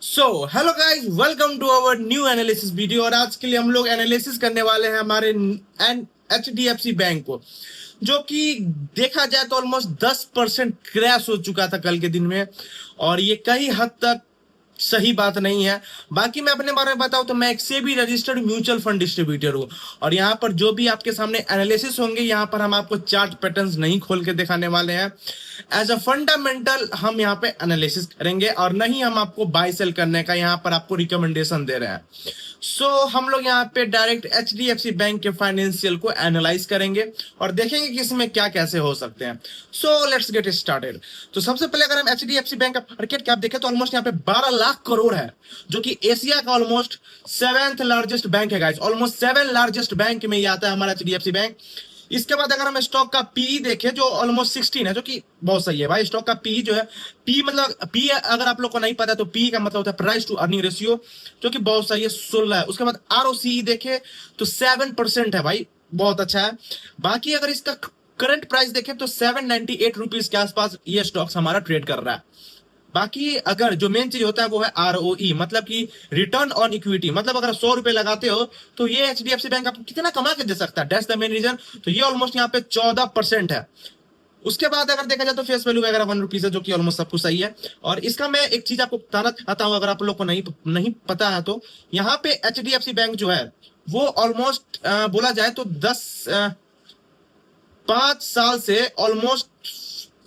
So hello guys, welcome to our new analysis video. और आज के लिए हम लोग एनालिसिस करने वाले हैं हमारे HDFC बैंक को, जो कि देखा जाए तो ऑलमोस्ट 10% क्रैश हो चुका था कल के दिन में। और ये कई हद तक सही बात नहीं है। बाकी मैं अपने बारे में बताऊं तो मैं एक SEBI registered mutual fund distributor हूं। और यहाँ पर जो भी आपके सामने एनालिसिस होंगे, यहाँ पर हम आपको चार्ट पैटर्न्स नहीं खोल के दिखाने वाले हैं। एज अ फंडामेंटल हम यहाँ पे एनालिसिस करेंगे और नहीं हम आपको बाय सेल करने का यहाँ पर आपको रिकमेंडेशन दे रहे हैं। हम लोग यहाँ पे डायरेक्ट HDFC बैंक के फाइनेंशियल को एनालाइज करेंगे और देखेंगे कि इसमें क्या कैसे हो सकते हैं। Let's get started. तो सबसे पहले अगर हम HDFC बैंक का मार्केट कैप देखें तो ऑलमोस्ट यहाँ पे 12 लाख करोड़ है, जो कि एशिया का ऑलमोस्ट 7th लार्जेस्ट बैंक है गाइस। ऑलमोस्ट 7 लार्जेस्ट बैंक में ही आता है हमारा HDFC बैंक। इसके बाद अगर हम स्टॉक का पी देखें जो ऑलमोस्ट 16 है, जो कि बहुत सही है भाई। स्टॉक का पी जो है, पी मतलब पी अगर आप लोग को नहीं पता तो पी का मतलब होता है प्राइस टू अर्निंग रेशियो, जो कि बहुत सही है, 16 है। उसके बाद ROCE देखे तो 7% है भाई, बहुत अच्छा है। बाकी अगर इसका करंट प्राइस देखें तो 798 रुपीज के आसपास ये स्टॉक्स हमारा ट्रेड कर रहा है। बाकी अगर जो मेन चीज होता है वो है ROE, मतलब कि रिटर्न ऑन इक्विटी। मतलब अगर 100 रुपए लगाते हो तो ये HDFC बैंक आपको कितना कमा के दे सकता है, दैट्स द मेन रीजन। तो ये ऑलमोस्ट यहाँ पे 14% है। उसके बाद अगर देखा जाए तो फेस वैल्यू वगैरह 1 रुपीज है, जो कि ऑलमोस्ट सब कुछ सही है। और इसका मैं एक चीज आपको बताना चाहता हूं, अगर आप लोग को नहीं पता है तो यहाँ पे HDFC बैंक जो है वो ऑलमोस्ट बोला जाए तो 5 साल से ऑलमोस्ट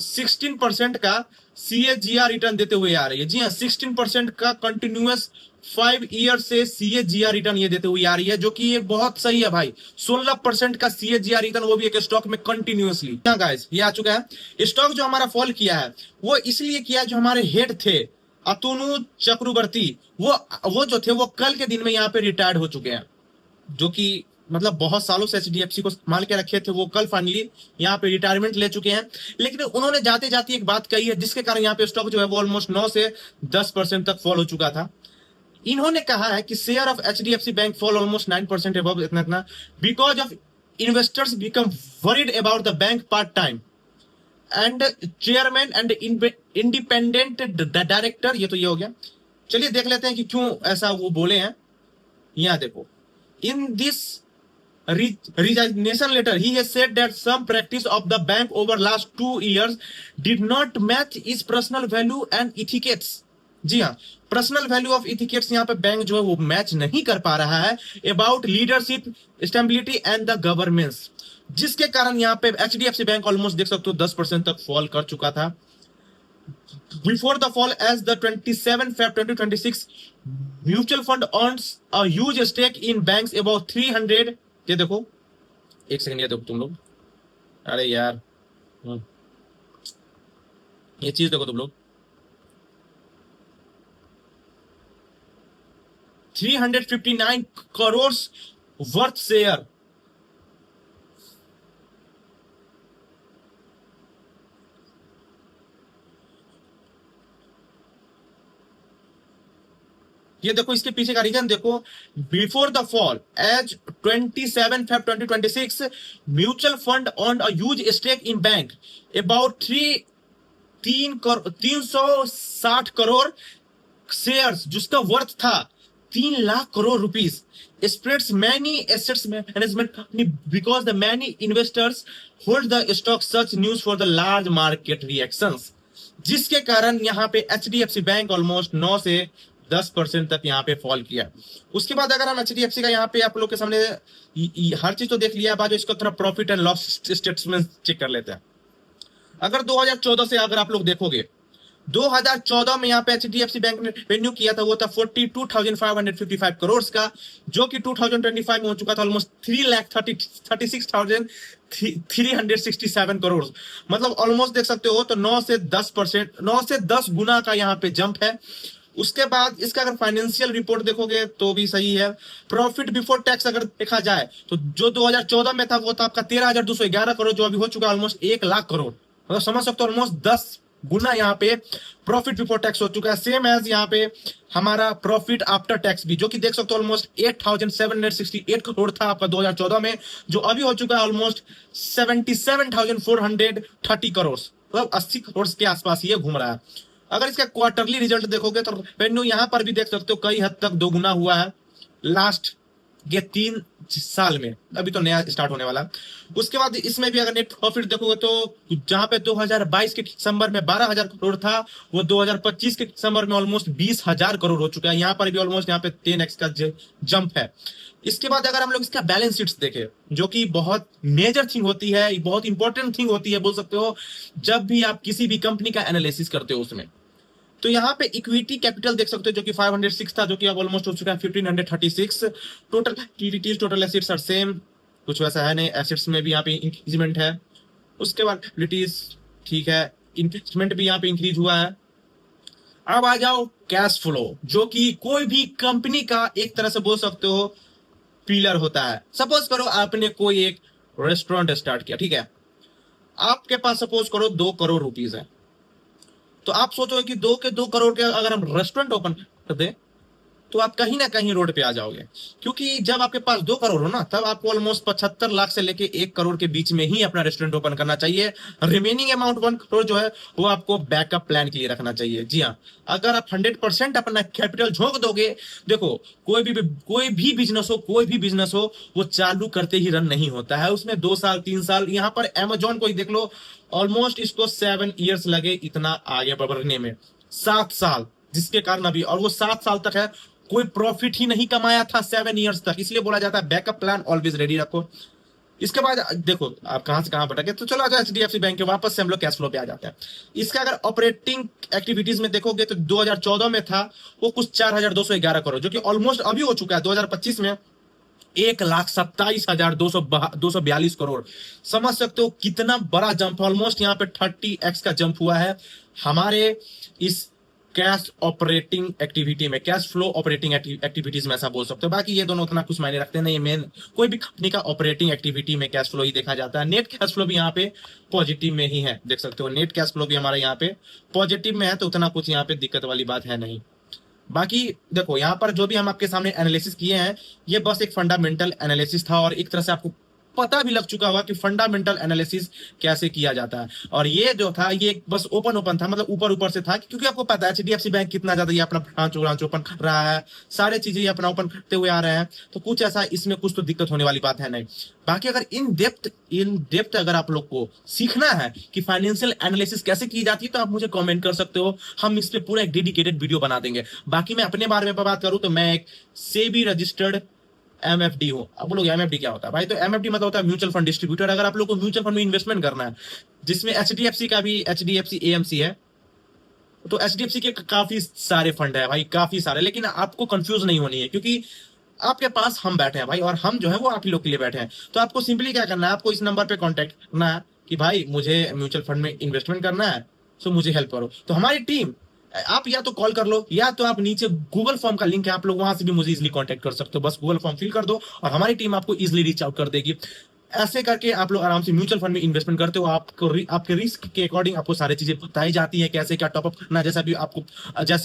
16% का CAGR रिटर्न देते हुए आ रही है। जी हाँ, 16% का कंटिन्यूअस 5 ईयर से CAGR रिटर्न ये देते हुए आ रही है, जो कि ये बहुत सही है भाई। 16% का CAGR रिटर्न, वो भी एक स्टॉक में कंटिन्यूअसली। हाँ गाइस, ये आ चुका है। स्टॉक जो हमारा फॉल किया है वो इसलिए किया, जो हमारे हेड थे अतुनु चक्रवर्ती, वो जो थे वो कल के दिन में यहाँ पे रिटायर्ड हो चुके हैं, जो कि मतलब बहुत सालों से HDFC को संभाल के रखे थे। वो कल फाइनली यहाँ पे रिटायरमेंट ले चुके हैं। लेकिन उन्होंने जाते जाते एक बात कही है, जिसके कारण यहाँ पे स्टॉक जो है वो ऑलमोस्ट 9 से 10% तक फॉल हो चुका था। इन्होंने कहा है कि share of HDFC bank fall almost 9% above, इतना इतना, because of investors become worried about the bank part time and chairman and independent director. ये तो ये हो गया। चलिए देख लेते हैं कि क्यों ऐसा वो बोले हैं। यहाँ देखो, in this resignation letter he has said that some practice of the bank over last 2 years did not match its personal value and etiquettes। जी हाँ, पर्सनल वैल्यू ऑफ इथिकेट्स यहाँ पे बैंक जो है वो मैच नहीं कर पा रहा है about leadership stability and the governance, जिसके कारण यहाँ पे HDFC बैंक ऑलमोस्ट देख सकते हो 10% तक फॉल कर चुका था। Before the fall, as the 27 Feb 2026, mutual fund owns a huge stake in banks about 300। ये देखो, एक सेकंड, ये देखो तुम लोग, अरे यार, ये चीज देखो तुम लोग, 359 करोड़ वर्थ शेयर। ये देखो, इसके पीछे का रीजन देखो। Before the fall, as 27 Feb 2026, mutual fund on a huge stake in bank about 360 crore shares, जिसका वर्थ था 3 lakh crore rupees. Spreads many assets management company because the many investors hold the stock such news for the large market reactions, जिसके कारण यहाँ पे HDFC bank almost 9 से 10% तक यहाँ पे फॉल किया। उसके बाद अगर हम HDFC का यहाँ पे आप लोग के सामने हर चीज तो देख लिया, बाद इसको थोड़ा profit and loss statement check कर लेते हैं। अगर 2014 से अगर आप लोग देखोगे, 2014 में यहाँ पे HDFC बैंक ने रेवेन्यू किया था, वो था 42,555 करोड़ का, जो कि 2025 में हो चुका था ऑलमोस्ट 3,36,367 करोड़। मतलब ऑलमोस्ट देख सकते हो तो 9 से 10%, 9 से 10 गुना का यहाँ पे जंप है। उसके बाद इसका अगर फाइनेंशियल रिपोर्ट देखोगे तो भी सही है। प्रॉफिट बिफोर टैक्स अगर देखा जाए तो जो 2014 में था वो था आपका 13,211 करोड़, जो अभी हो चुका है ऑलमोस्ट 1 लाख करोड़। मतलब समझ सकते हो ऑलमोस्ट 10 गुना यहाँ पे प्रॉफिट बिफोर टैक्स हो चुका है। सेम एज यहाँ पे हमारा प्रॉफिट आफ्टर टैक्स भी, जो कि देख सकते हो ऑलमोस्ट 8,768 करोड़ था आपका 2014 में, जो अभी हो चुका है ऑलमोस्ट 77,430 करोड़। मतलब 80 करोड़ के आसपास ये घूम रहा है। अगर इसका क्वार्टरली रिजल्ट देखोगे तो रेवेन्यू यहाँ पर भी देख सकते हो कई हद तक दोगुना हुआ है लास्ट ये 3 साल में, अभी तो नया स्टार्ट होने वाला। उसके बाद इसमें भी अगर नेट प्रॉफिट देखोगे तो जहां पे 2022 के दिसंबर में 12,000 करोड़ था, वो 2025 के दिसंबर में ऑलमोस्ट 20,000 करोड़ हो चुका है। यहाँ पर भी ऑलमोस्ट यहाँ पे 10x का जंप है। इसके बाद अगर हम लोग इसका बैलेंस शीट्स देखें, जो कि बहुत मेजर थिंग होती है, बहुत इंपॉर्टेंट थिंग होती है बोल सकते हो, जब भी आप किसी भी कंपनी का एनालिसिस करते हो उसमें, तो यहाँ पे इक्विटी कैपिटल देख सकते हो जो कि 506 था, जो कि अब ऑलमोस्ट हो चुका है 1536। Total activities, total assets are same, कुछ वैसा है नहीं, एसेट्स में भी यहाँ पे इंक्रीजमेंट है। उसके बाद लिटिज ठीक है, इन्वेस्टमेंट भी यहाँ पे इंक्रीज हुआ है। अब आ जाओ कैश फ्लो, जो कि कोई भी कंपनी का एक तरह से बोल सकते हो पिलर होता है। सपोज करो आपने कोई एक रेस्टोरेंट स्टार्ट किया, ठीक है, आपके पास सपोज करो 2 करोड़ रुपीज है, तो आप सोचोगे कि 2 करोड़ के अगर हम रेस्टोरेंट ओपन कर दे तो आप कहीं ना कहीं रोड पे आ जाओगे, क्योंकि जब आपके पास 2 करोड़ हो ना, तब आपको ऑलमोस्ट 75 लाख से लेके 1 करोड़ के बीच में ही अपना रेस्टोरेंट ओपन करना चाहिए। रिमेनिंग अमाउंट 1 करोड़ जो है वो आपको बैकअप प्लान के लिए रखना चाहिए। जी हाँ, अगर आप 100% अपना कैपिटल झोंक दोगे, देखो कोई भी बिजनेस हो वो चालू करते ही रन नहीं होता है, उसमें 2 साल 3 साल, यहाँ पर अमेजोन को ही देख लो, ऑलमोस्ट इसको 7 ईयर्स लगे इतना आगे बढ़ने में, 7 साल, जिसके कारण अभी, और वो 7 साल तक है कोई प्रॉफिट ही नहीं कमाया था 7 ईयर्स तक। इसलिए बोला जाता है बैकअप प्लान ऑलवेज रेडी रखो। इसके बाद देखो आप कहां से कहां भटके, तो चलो एचडीएफसी बैंक के वापस से हम लोग कैश फ्लो पे आ जाते हैं। इसका अगर ऑपरेटिंग एक्टिविटीज में देखोगे तो 2014 में था वो कुछ 4,211 करोड़, जो कि ऑलमोस्ट अभी हो चुका है 2025 में 1,27,242 करोड़। समझ सकते हो कितना बड़ा जंप, ऑलमोस्ट यहाँ पे 30x का जंप हुआ है हमारे इस कैश ऑपरेटिंग एक्टिविटी में, कैश फ्लो ऑपरेटिंग एक्टिविटीज में, ऐसा बोल सकते हो। बाकी ये दोनों उतना कुछ मायने रखते नहीं, मेन कोई भी कंपनी का ऑपरेटिंग एक्टिविटी में कैश फ्लो ही देखा जाता है। नेट कैश फ्लो भी यहाँ पे पॉजिटिव में ही है, देख सकते हो नेट कैश फ्लो भी हमारा यहाँ पे पॉजिटिव में है, तो उतना कुछ यहाँ पे दिक्कत वाली बात है नहीं। बाकी देखो यहाँ पर जो भी हम आपके सामने एनालिसिस किए हैं, ये बस एक फंडामेंटल एनालिसिस था, और एक तरह से आपको पता भी लग चुका होगा कि फंडामेंटल एनालिसिस कैसे किया जाता है। और ये जो था ये बस ओपन था, मतलब ऊपर से था, क्योंकि आपको पता है एचडीएफसी बैंक कितना ज्यादा ये अपना ब्रांच ओपन कर रहा है, सारे चीजें अपना ओपन करते हुए आ रहे हैं, तो कुछ ऐसा इसमें कुछ तो दिक्कत होने वाली बात है नहीं। बाकी अगर इन डेप्थ अगर आप लोग को सीखना है कि फाइनेंशियल एनालिसिस कैसे की जाती है, तो आप मुझे कमेंट कर सकते हो, हम इस पे पूरा एक डेडिकेटेड वीडियो बना देंगे। बाकी मैं अपने बारे में बात करूं तो मैं एक सेबी रजिस्टर्ड एमएफडी हो। अब बोलोगे एमएफडी क्या होता है भाई, तो एमएफडी मतलब होता है म्यूचुअल फंड डिस्ट्रीब्यूटर। अगर आप लोग को म्यूचुअल फंड में इन्वेस्टमेंट करना है, जिसमें एचडीएफसी का भी एचडीएफसी एएमसी है, तो एचडीएफसी के काफी सारे फंड है भाई, काफी सारे, लेकिन आपको कंफ्यूज नहीं होनी है, क्योंकि आपके पास हम बैठे हैं भाई, और हम जो है वो आप ही लोग के लिए बैठे हैं। तो आपको सिंपली क्या करना है, आपको इस नंबर पे कांटेक्ट करना है कि भाई मुझे म्यूचुअल फंड में इन्वेस्टमेंट करना है, सो मुझे हेल्प करो। तो हमारी टीम, आप या तो कॉल कर लो, या तो आप नीचे गूगल फॉर्म का लिंक है, आप लोग वहां से भी मुझे इजीली कांटेक्ट कर सकते हो। बस गूगल फॉर्म फिल कर दो और हमारी टीम आपको इजीली रीच आउट कर देगी। ऐसे करके आप लोग आराम से म्यूचुअल फंड में इन्वेस्टमेंट करते हो। आपके रिस्क के अकॉर्डिंग आपको सारी चीजें बताई जाती है, कैसे क्या टॉपअप करना। जैसे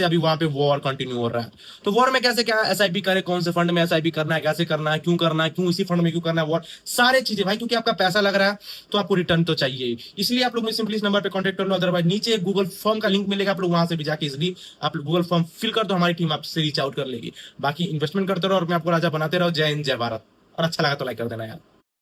अभी वहां पे वॉर कंटिन्यू हो रहा है, तो वॉर में कैसे क्या एसआईपी करे, कौन से फंड में एसआईपी करना है, कैसे करना है, क्यों इसी फंड में क्यों करना है, वॉर, सारी चीजें भाई, क्योंकि आपका पैसा लग रहा है तो आपको रिटर्न तो चाहिए। इसलिए आप लोग मुझे सिंपली इस नंबर पर कॉन्टेक्ट कर लो। अदरवाइज नीचे गूगल फॉर्म का लिंक मिलेगा, आप लोग वहां से भी जाके इसलिए आप गूगल फॉर्म फिल कर दो, हमारी टीम आपसे रीच आउट कर लेगी। बाकी इन्वेस्टमेंट करते रहो और मैं आपको राजा बनाते रहो। जय हिंद, जय भारत। और अच्छा लगा तो लाइक कर देना यार।